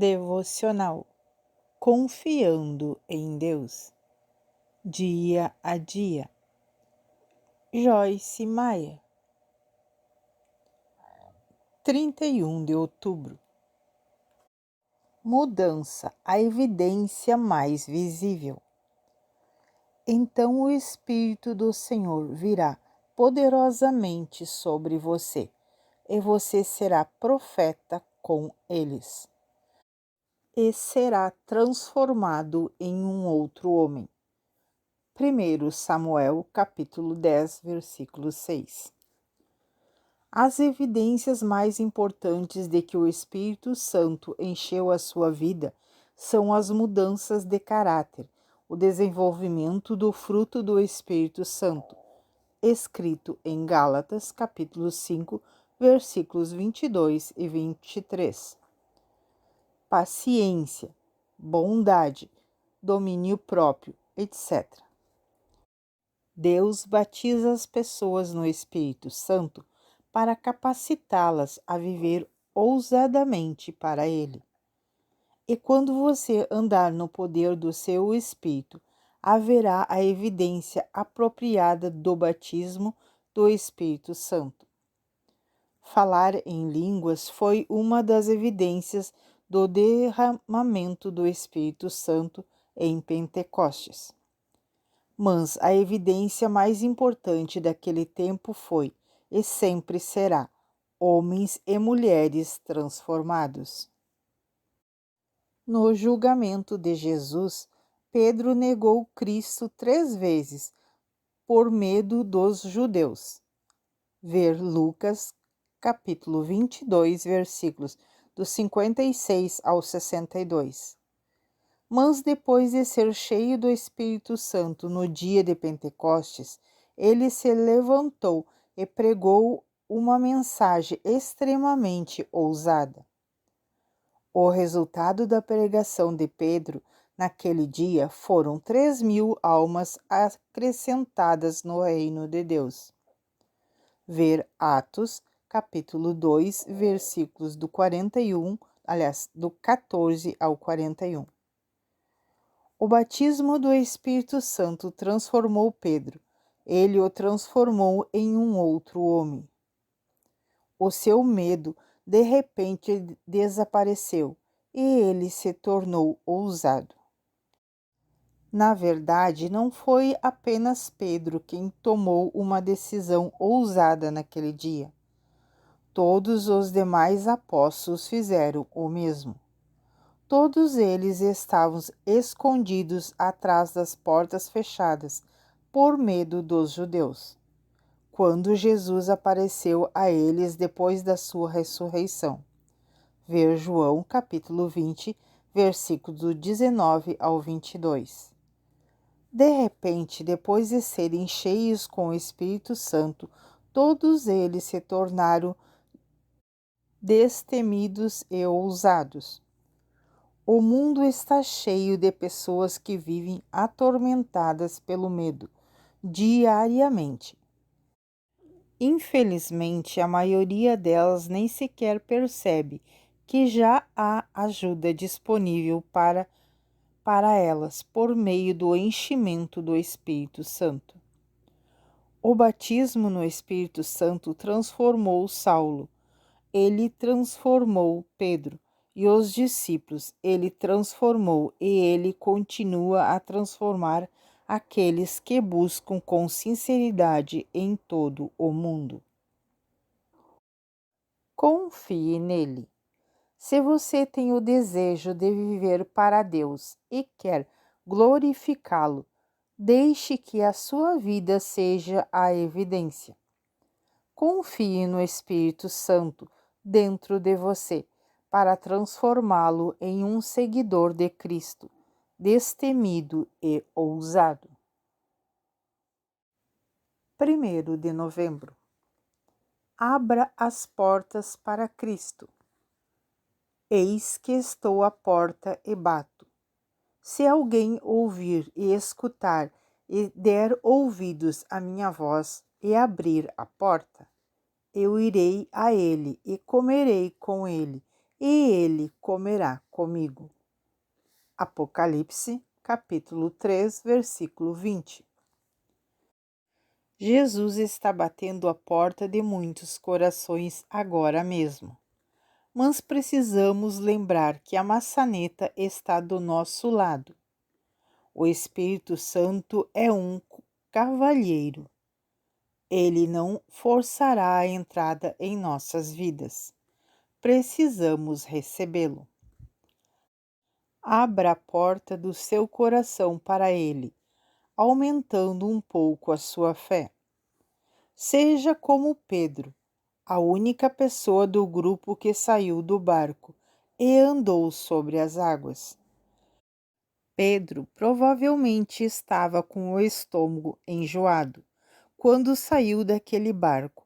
Devocional Confiando em Deus, dia a dia. Joyce Meyer, 31 de outubro. Mudança, a evidência mais visível. Então o Espírito do Senhor virá poderosamente sobre você, e você será profeta com eles, e será transformado em um outro homem. 1 Samuel, capítulo 10, versículo 6. As evidências mais importantes de que o Espírito Santo encheu a sua vida são as mudanças de caráter, o desenvolvimento do fruto do Espírito Santo, escrito em Gálatas, capítulo 5, versículos 22 e 23. Paciência, bondade, domínio próprio, etc. Deus batiza as pessoas no Espírito Santo para capacitá-las a viver ousadamente para Ele. E quando você andar no poder do seu Espírito, haverá a evidência apropriada do batismo do Espírito Santo. Falar em línguas foi uma das evidências do derramamento do Espírito Santo em Pentecostes. Mas a evidência mais importante daquele tempo foi, e sempre será, homens e mulheres transformados. No julgamento de Jesus, Pedro negou Cristo 3 vezes, por medo dos judeus. Ver Lucas, capítulo 22, versículos do 56 ao 62. Mas depois de ser cheio do Espírito Santo no dia de Pentecostes, ele se levantou e pregou uma mensagem extremamente ousada. O resultado da pregação de Pedro naquele dia foram 3.000 almas acrescentadas no reino de Deus. Ver Atos, capítulo 2, versículos do 14 ao 41. O batismo do Espírito Santo transformou Pedro. Ele o transformou em um outro homem. O seu medo, de repente, desapareceu e ele se tornou ousado. Na verdade, não foi apenas Pedro quem tomou uma decisão ousada naquele dia. Todos os demais apóstolos fizeram o mesmo. Todos eles estavam escondidos atrás das portas fechadas, por medo dos judeus, quando Jesus apareceu a eles depois da sua ressurreição. Ver João, capítulo 20, versículos do 19 ao 22. De repente, depois de serem cheios com o Espírito Santo, todos eles se tornaram destemidos e ousados. O mundo está cheio de pessoas que vivem atormentadas pelo medo, diariamente. Infelizmente, a maioria delas nem sequer percebe que já há ajuda disponível para elas por meio do enchimento do Espírito Santo. O batismo no Espírito Santo transformou Saulo. Ele transformou Pedro e os discípulos. Ele transformou e ele continua a transformar aqueles que buscam com sinceridade em todo o mundo. Confie nele. Se você tem o desejo de viver para Deus e quer glorificá-lo, deixe que a sua vida seja a evidência. Confie no Espírito Santo dentro de você para transformá-lo em um seguidor de Cristo, destemido e ousado. 1 de novembro. Abra as portas para Cristo. Eis que estou à porta e bato. Se alguém ouvir e escutar e der ouvidos à minha voz e abrir a porta, eu irei a ele e comerei com ele, e ele comerá comigo. Apocalipse, capítulo 3, versículo 20. Jesus está batendo a porta de muitos corações agora mesmo. Mas precisamos lembrar que a maçaneta está do nosso lado. O Espírito Santo é um cavalheiro. Ele não forçará a entrada em nossas vidas. Precisamos recebê-lo. Abra a porta do seu coração para ele, aumentando um pouco a sua fé. Seja como Pedro, a única pessoa do grupo que saiu do barco e andou sobre as águas. Pedro provavelmente estava com o estômago enjoado quando saiu daquele barco,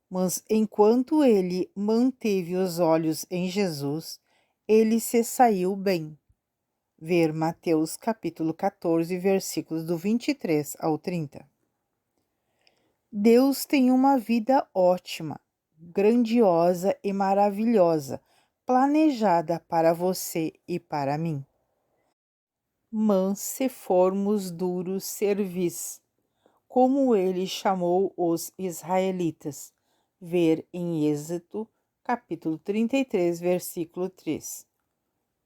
mas enquanto ele manteve os olhos em Jesus, ele se saiu bem. Ver Mateus capítulo 14, versículos do 23 ao 30. Deus tem uma vida ótima, grandiosa e maravilhosa, planejada para você e para mim. Mas se formos duros servis, como ele chamou os israelitas, ver em Êxodo, capítulo 33, versículo 3.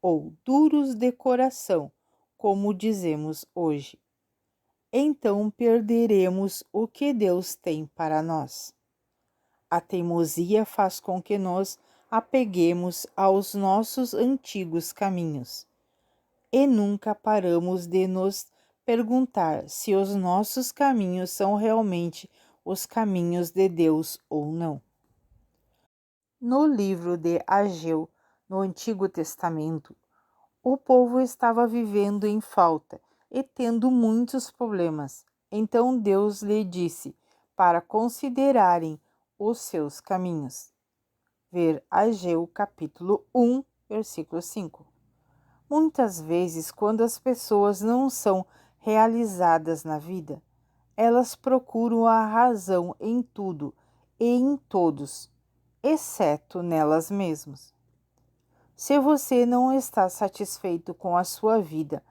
Ou duros de coração, como dizemos hoje. Então perderemos o que Deus tem para nós. A teimosia faz com que nos apeguemos aos nossos antigos caminhos e nunca paramos de nos perguntar se os nossos caminhos são realmente os caminhos de Deus ou não. No livro de Ageu, no Antigo Testamento, o povo estava vivendo em falta e tendo muitos problemas. Então Deus lhe disse para considerarem os seus caminhos. Ver Ageu capítulo 1, versículo 5. Muitas vezes, quando as pessoas não são realizadas na vida, elas procuram a razão em tudo e em todos, exceto nelas mesmas. Se você não está satisfeito com a sua vida,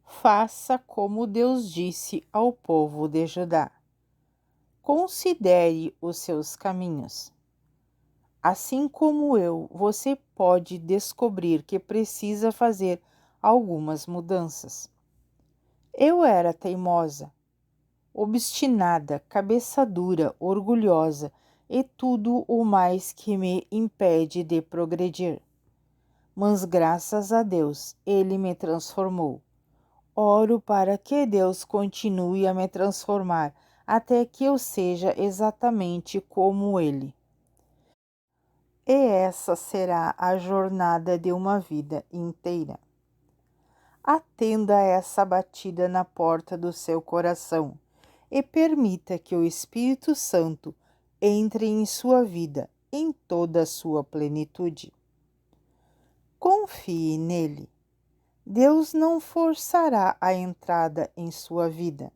faça como Deus disse ao povo de Judá. Considere os seus caminhos. Assim como eu, você pode descobrir que precisa fazer algumas mudanças. Eu era teimosa, obstinada, cabeça dura, orgulhosa e tudo o mais que me impede de progredir. Mas graças a Deus, Ele me transformou. Oro para que Deus continue a me transformar até que eu seja exatamente como Ele. E essa será a jornada de uma vida inteira. Atenda a essa batida na porta do seu coração e permita que o Espírito Santo entre em sua vida em toda a sua plenitude. Confie nele. Deus não forçará a entrada em sua vida.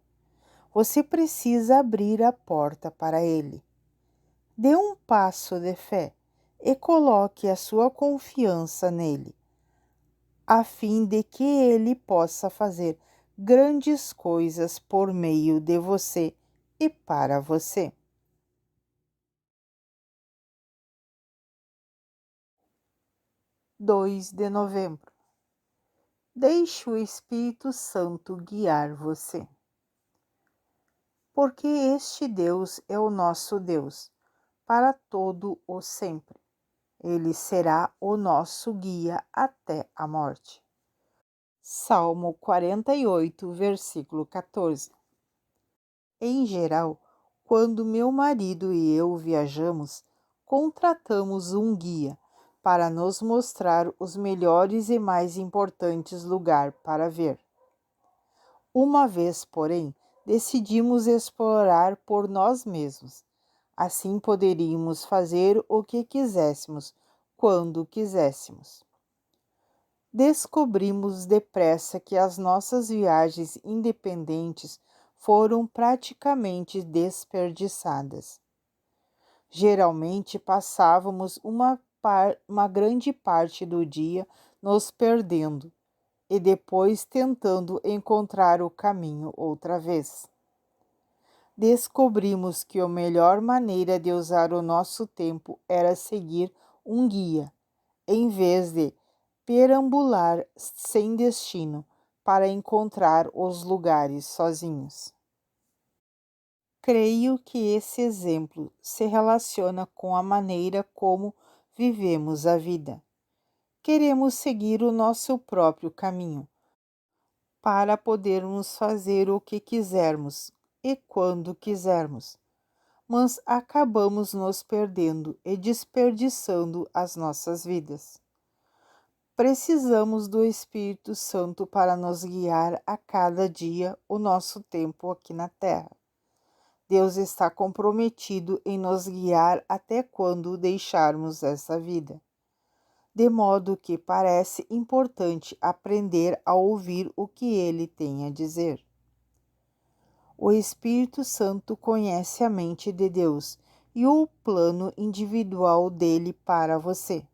Você precisa abrir a porta para ele. Dê um passo de fé e coloque a sua confiança nele, a fim de que ele possa fazer grandes coisas por meio de você e para você. (2 de novembro). Deixe o Espírito Santo guiar você. Porque este Deus é o nosso Deus, para todo o sempre. Ele será o nosso guia até a morte. Salmo 48, versículo 14. Em geral, quando meu marido e eu viajamos, contratamos um guia para nos mostrar os melhores e mais importantes lugares para ver. Uma vez, porém, decidimos explorar por nós mesmos. Assim poderíamos fazer o que quiséssemos, quando quiséssemos. Descobrimos depressa que as nossas viagens independentes foram praticamente desperdiçadas. Geralmente passávamos uma uma grande parte do dia nos perdendo e depois tentando encontrar o caminho outra vez. Descobrimos que a melhor maneira de usar o nosso tempo era seguir um guia, em vez de perambular sem destino para encontrar os lugares sozinhos. Creio que esse exemplo se relaciona com a maneira como vivemos a vida. Queremos seguir o nosso próprio caminho, para podermos fazer o que quisermos e quando quisermos, mas acabamos nos perdendo e desperdiçando as nossas vidas. Precisamos do Espírito Santo para nos guiar a cada dia o nosso tempo aqui na Terra. Deus está comprometido em nos guiar até quando deixarmos essa vida. De modo que parece importante aprender a ouvir o que Ele tem a dizer. O Espírito Santo conhece a mente de Deus e o plano individual dele para você.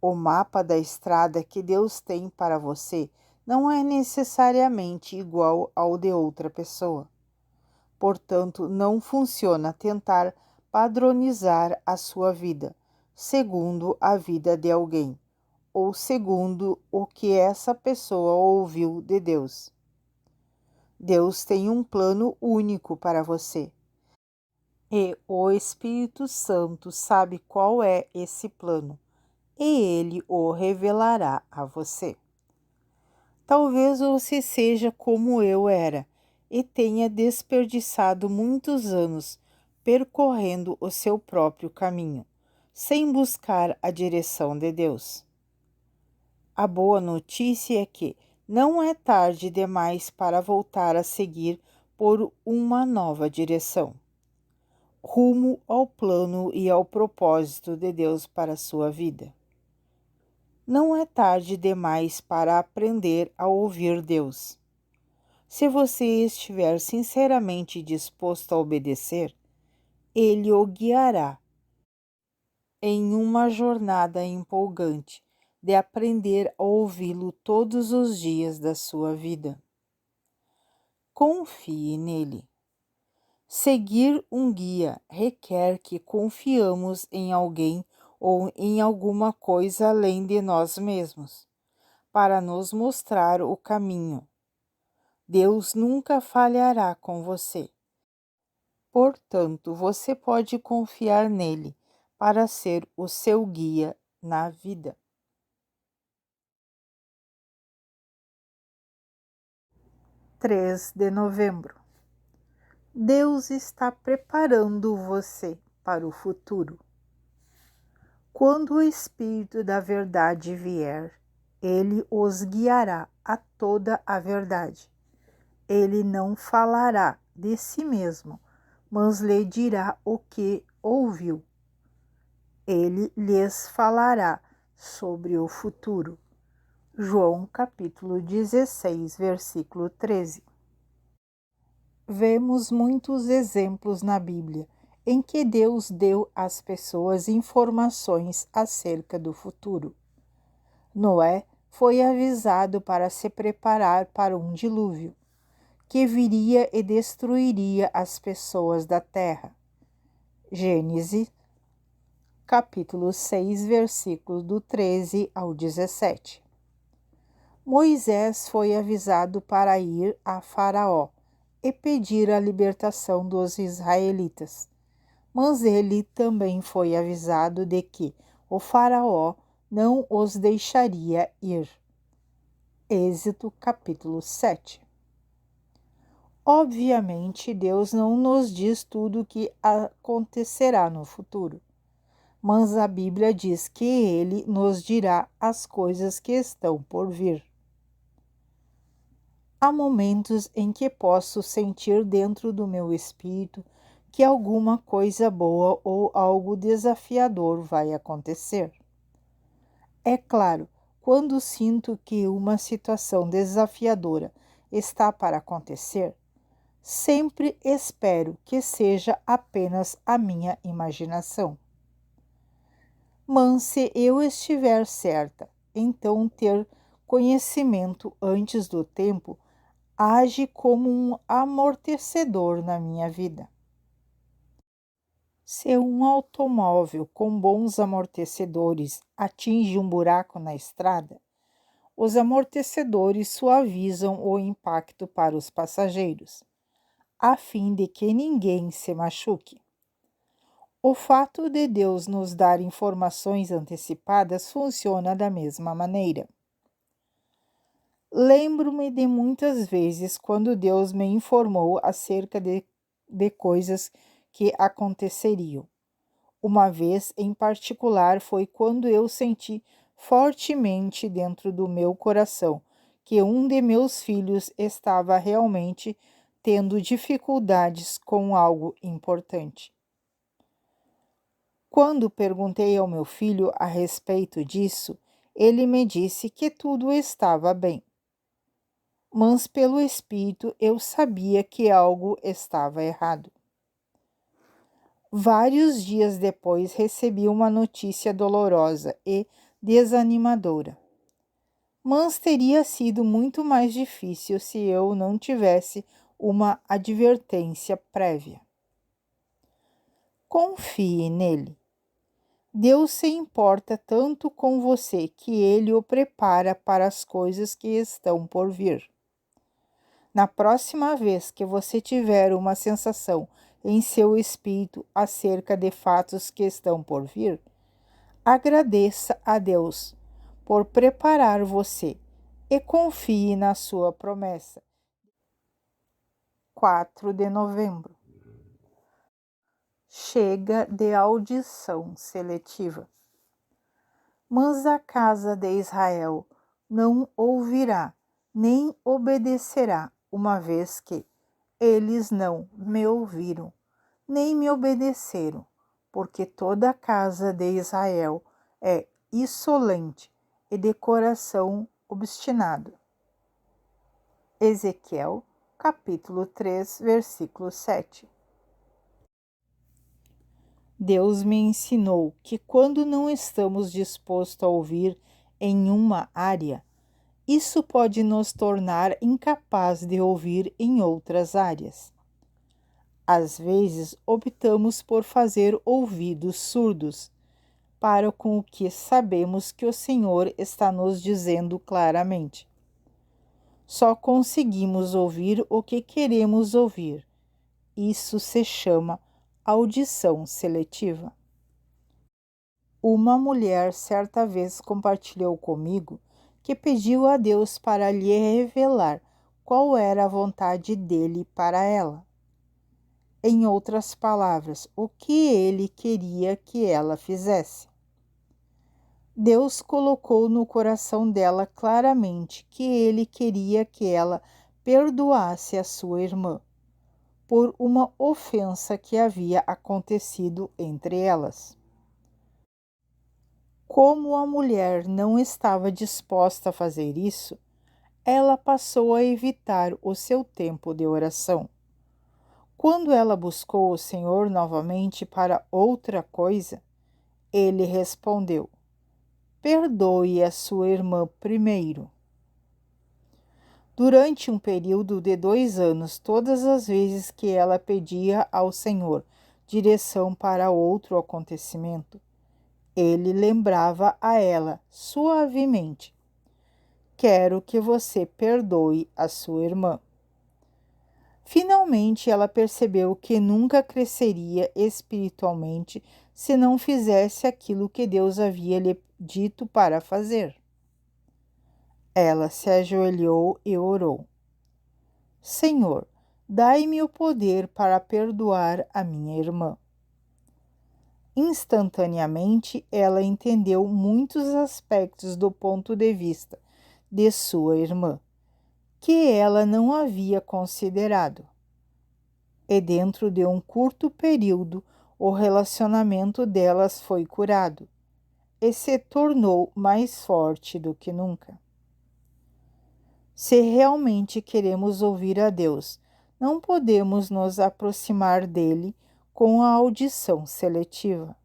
O mapa da estrada que Deus tem para você não é necessariamente igual ao de outra pessoa. Portanto, não funciona tentar padronizar a sua vida segundo a vida de alguém ou segundo o que essa pessoa ouviu de Deus. Deus tem um plano único para você. E o Espírito Santo sabe qual é esse plano, e ele o revelará a você. Talvez você seja como eu era e tenha desperdiçado muitos anos percorrendo o seu próprio caminho, sem buscar a direção de Deus. A boa notícia é que não é tarde demais para voltar a seguir por uma nova direção, rumo ao plano e ao propósito de Deus para a sua vida. Não é tarde demais para aprender a ouvir Deus. Se você estiver sinceramente disposto a obedecer, Ele o guiará em uma jornada empolgante de aprender a ouvi-lo todos os dias da sua vida. Confie nele. Seguir um guia requer que confiamos em alguém ou em alguma coisa além de nós mesmos, para nos mostrar o caminho. Deus nunca falhará com você. Portanto, você pode confiar nele para ser o seu guia na vida. 3 de novembro. Deus está preparando você para o futuro. Quando o Espírito da Verdade vier, ele os guiará a toda a verdade. Ele não falará de si mesmo, mas lhe dirá o que ouviu. Ele lhes falará sobre o futuro. João capítulo 16, versículo 13. Vemos muitos exemplos na Bíblia em que Deus deu às pessoas informações acerca do futuro. Noé foi avisado para se preparar para um dilúvio, que viria e destruiria as pessoas da terra. Gênesis, capítulo 6, versículos do 13 ao 17. Moisés foi avisado para ir a Faraó e pedir a libertação dos israelitas, mas ele também foi avisado de que o Faraó não os deixaria ir. Êxodo capítulo 7. Obviamente, Deus não nos diz tudo o que acontecerá no futuro, mas a Bíblia diz que Ele nos dirá as coisas que estão por vir. Há momentos em que posso sentir dentro do meu espírito que alguma coisa boa ou algo desafiador vai acontecer. É claro, quando sinto que uma situação desafiadora está para acontecer, sempre espero que seja apenas a minha imaginação. Mas se eu estiver certa, então ter conhecimento antes do tempo age como um amortecedor na minha vida. Se um automóvel com bons amortecedores atinge um buraco na estrada, os amortecedores suavizam o impacto para os passageiros, a fim de que ninguém se machuque. O fato de Deus nos dar informações antecipadas funciona da mesma maneira. Lembro-me de muitas vezes quando Deus me informou acerca de coisas que aconteceriam. Uma vez em particular foi quando eu senti fortemente dentro do meu coração que um de meus filhos estava realmente tendo dificuldades com algo importante. Quando perguntei ao meu filho a respeito disso, ele me disse que tudo estava bem. Mas pelo Espírito eu sabia que algo estava errado. Vários dias depois recebi uma notícia dolorosa e desanimadora. Mas teria sido muito mais difícil se eu não tivesse uma advertência prévia. Confie nele. Deus se importa tanto com você que ele o prepara para as coisas que estão por vir. Na próxima vez que você tiver uma sensação em seu espírito acerca de fatos que estão por vir, agradeça a Deus por preparar você e confie na sua promessa. 4 de novembro. Chega de audição seletiva. Mas a casa de Israel não ouvirá, nem obedecerá, uma vez que eles não me ouviram, nem me obedeceram, porque toda a casa de Israel é insolente e de coração obstinado. Ezequiel, capítulo 3, versículo 7. Deus me ensinou que quando não estamos dispostos a ouvir em uma área, isso pode nos tornar incapazes de ouvir em outras áreas. Às vezes, optamos por fazer ouvidos surdos para com o que sabemos que o Senhor está nos dizendo claramente. Só conseguimos ouvir o que queremos ouvir. Isso se chama audição seletiva. Uma mulher certa vez compartilhou comigo que pediu a Deus para lhe revelar qual era a vontade dele para ela. Em outras palavras, o que ele queria que ela fizesse. Deus colocou no coração dela claramente que ele queria que ela perdoasse a sua irmã por uma ofensa que havia acontecido entre elas. Como a mulher não estava disposta a fazer isso, ela passou a evitar o seu tempo de oração. Quando ela buscou o Senhor novamente para outra coisa, ele respondeu: perdoe a sua irmã primeiro. Durante um período de 2 anos, todas as vezes que ela pedia ao Senhor direção para outro acontecimento, ele lembrava a ela suavemente: quero que você perdoe a sua irmã. Finalmente, ela percebeu que nunca cresceria espiritualmente se não fizesse aquilo que Deus havia lhe dito para fazer. Ela se ajoelhou e orou: Senhor, dai-me o poder para perdoar a minha irmã. Instantaneamente, ela entendeu muitos aspectos do ponto de vista de sua irmã, que ela não havia considerado. E dentro de um curto período, o relacionamento delas foi curado e se tornou mais forte do que nunca. Se realmente queremos ouvir a Deus, não podemos nos aproximar dele com a audição seletiva.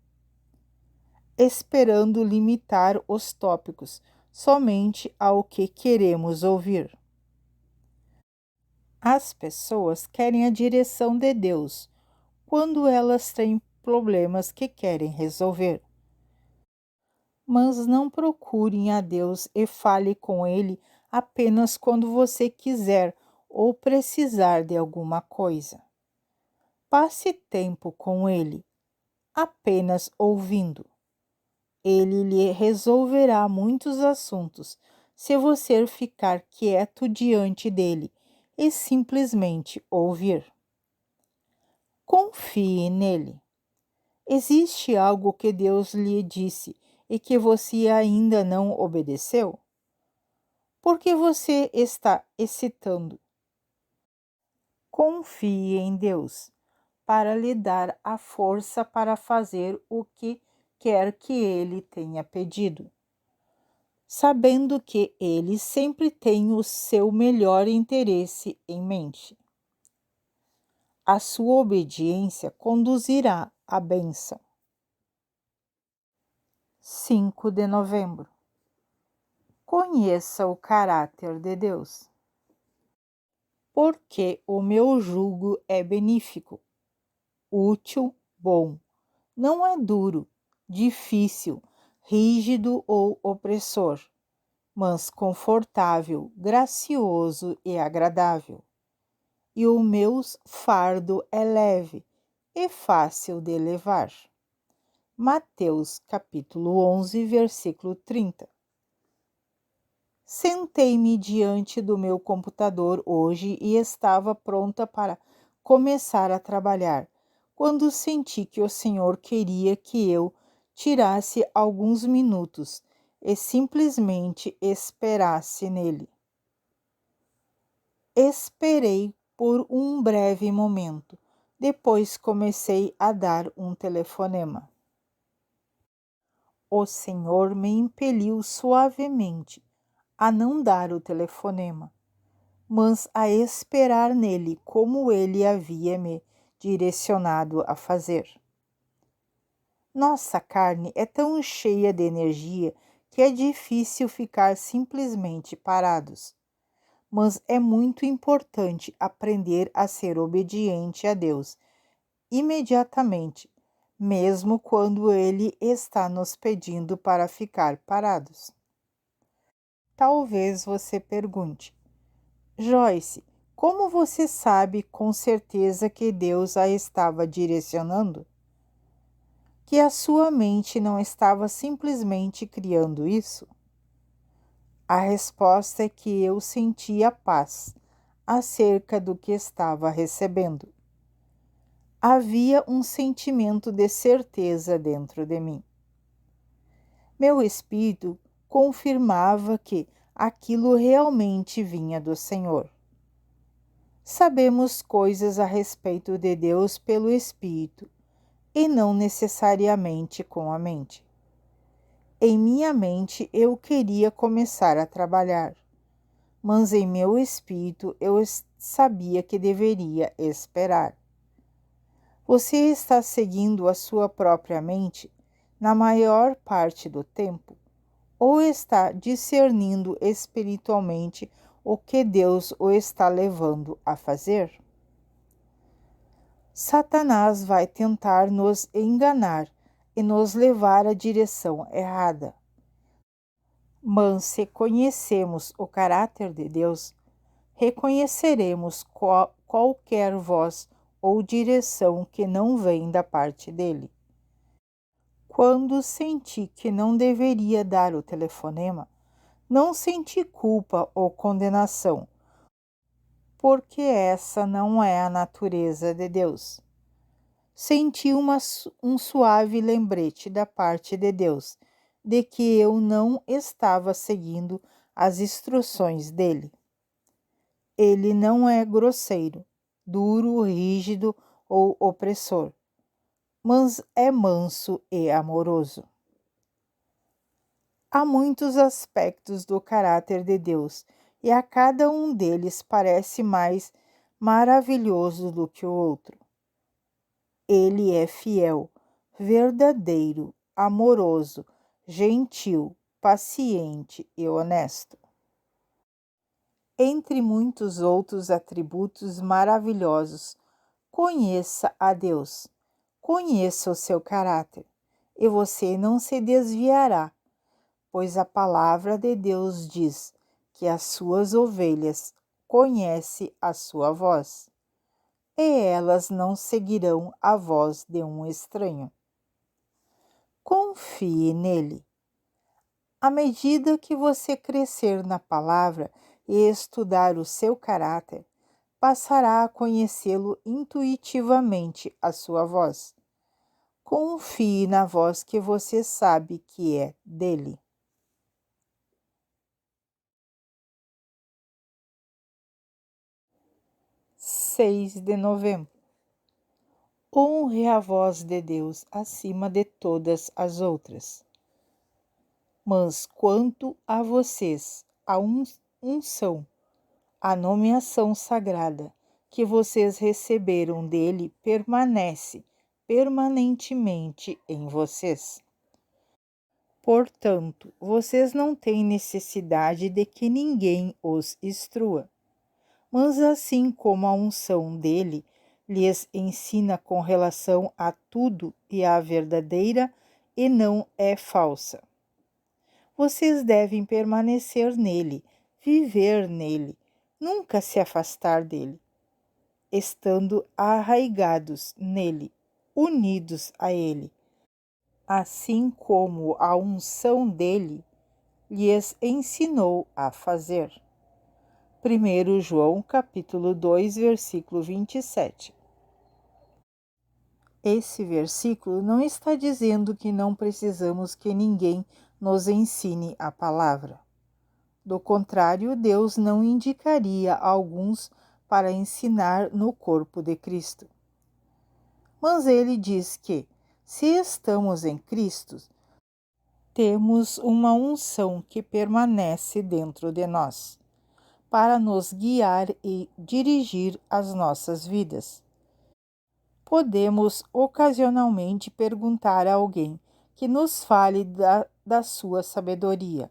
esperando limitar os tópicos somente ao que queremos ouvir. As pessoas querem a direção de Deus quando elas têm problemas que querem resolver. Mas não procurem a Deus e fale com Ele apenas quando você quiser ou precisar de alguma coisa. Passe tempo com Ele, apenas ouvindo. Ele lhe resolverá muitos assuntos se você ficar quieto diante dele e simplesmente ouvir. Confie nele. Existe algo que Deus lhe disse e que você ainda não obedeceu? Por que você está hesitando? Confie em Deus para lhe dar a força para fazer o que quer que Ele tenha pedido, sabendo que Ele sempre tem o seu melhor interesse em mente. A sua obediência conduzirá à bênção. 5 de novembro. Conheça o caráter de Deus. Porque o meu jugo é benéfico, útil, bom. Não é duro, difícil, rígido ou opressor, mas confortável, gracioso e agradável. E o meu fardo é leve e fácil de levar. Mateus capítulo 11, versículo 30. Sentei-me diante do meu computador hoje e estava pronta para começar a trabalhar, quando senti que o Senhor queria que eu tirasse alguns minutos e simplesmente esperasse nele. Esperei por um breve momento, depois comecei a dar um telefonema. O Senhor me impeliu suavemente a não dar o telefonema, mas a esperar nele como ele havia me direcionado a fazer. Nossa carne é tão cheia de energia que é difícil ficar simplesmente parados, mas é muito importante aprender a ser obediente a Deus imediatamente, mesmo quando Ele está nos pedindo para ficar parados. Talvez você pergunte: Joyce, como você sabe com certeza que Deus a estava direcionando? Que a sua mente não estava simplesmente criando isso? A resposta é que eu sentia paz acerca do que estava recebendo. Havia um sentimento de certeza dentro de mim. Meu espírito confirmava que aquilo realmente vinha do Senhor. Sabemos coisas a respeito de Deus pelo Espírito e não necessariamente com a mente. Em minha mente eu queria começar a trabalhar, mas em meu espírito eu sabia que deveria esperar. Você está seguindo a sua própria mente na maior parte do tempo? Ou está discernindo espiritualmente o que Deus o está levando a fazer? Satanás vai tentar nos enganar e nos levar à direção errada. Mas se conhecemos o caráter de Deus, reconheceremos qualquer voz ou direção que não vem da parte dele. Quando senti que não deveria dar o telefonema, não senti culpa ou condenação, porque essa não é a natureza de Deus. Senti um suave lembrete da parte de Deus de que eu não estava seguindo as instruções dele. Ele não é grosseiro, duro, rígido ou opressor, mas é manso e amoroso. Há muitos aspectos do caráter de Deus, e a cada um deles parece mais maravilhoso do que o outro. Ele é fiel, verdadeiro amoroso, gentil, paciente e honesto. Entre muitos outros atributos maravilhosos, conheça a Deus, conheça o seu caráter, e você não se desviará, pois a palavra de Deus diz que as suas ovelhas conhecem a sua voz, e elas não seguirão a voz de um estranho. Confie nele. À medida que você crescer na palavra e estudar o seu caráter, passará a conhecê-lo intuitivamente a sua voz. Confie na voz que você sabe que é dele. 6 de novembro. Honre a voz de Deus acima de todas as outras. Mas quanto a vocês, a unção, a nomeação sagrada que vocês receberam dele permanece permanentemente em vocês. Portanto, vocês não têm necessidade de que ninguém os instrua. Mas assim como a unção dele lhes ensina com relação a tudo e a verdadeira e não é falsa. Vocês devem permanecer nele, viver nele, nunca se afastar dele, estando arraigados nele, unidos a ele, assim como a unção dele lhes ensinou a fazer. 1 João capítulo 2, versículo 27. Esse versículo não está dizendo que não precisamos que ninguém nos ensine a palavra. Do contrário, Deus não indicaria alguns para ensinar no corpo de Cristo. Mas ele diz que, se estamos em Cristo, temos uma unção que permanece dentro de nós, para nos guiar e dirigir as nossas vidas. Podemos ocasionalmente perguntar a alguém que nos fale da sua sabedoria,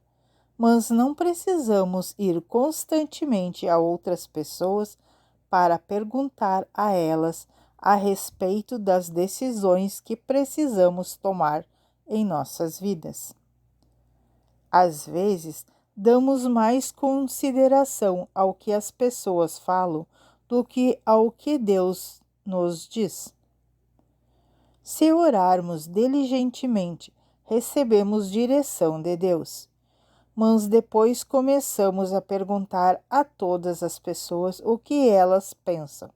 mas não precisamos ir constantemente a outras pessoas para perguntar a elas a respeito das decisões que precisamos tomar em nossas vidas. Às vezes, damos mais consideração ao que as pessoas falam do que ao que Deus nos diz. Se orarmos diligentemente, recebemos direção de Deus, mas depois começamos a perguntar a todas as pessoas o que elas pensam.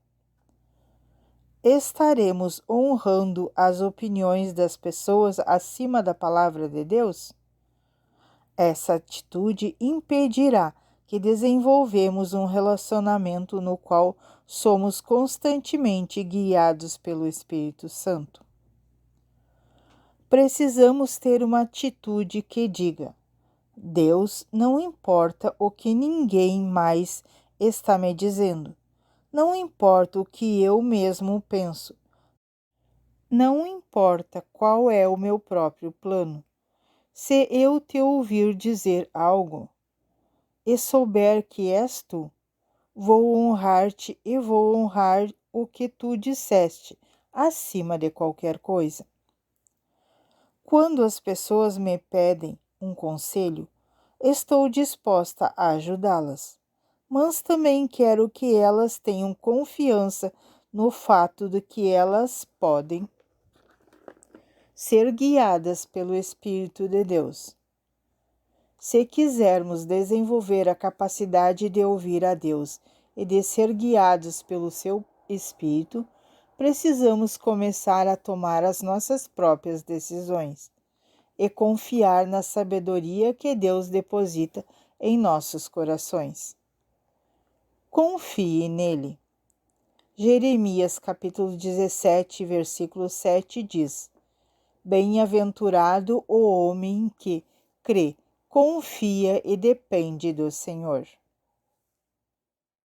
Estaremos honrando as opiniões das pessoas acima da palavra de Deus? Essa atitude impedirá que desenvolvemos um relacionamento no qual somos constantemente guiados pelo Espírito Santo. Precisamos ter uma atitude que diga: Deus, não importa o que ninguém mais está me dizendo, não importa o que eu mesmo penso, não importa qual é o meu próprio plano. Se eu te ouvir dizer algo e souber que és tu, vou honrar-te e vou honrar o que tu disseste, acima de qualquer coisa. Quando as pessoas me pedem um conselho, estou disposta a ajudá-las, mas também quero que elas tenham confiança no fato de que elas podem ser guiadas pelo Espírito de Deus. Se quisermos desenvolver a capacidade de ouvir a Deus e de ser guiados pelo seu Espírito, precisamos começar a tomar as nossas próprias decisões e confiar na sabedoria que Deus deposita em nossos corações. Confie nele. Jeremias capítulo 17, versículo 7 diz: Bem-aventurado o homem que crê, confia e depende do Senhor.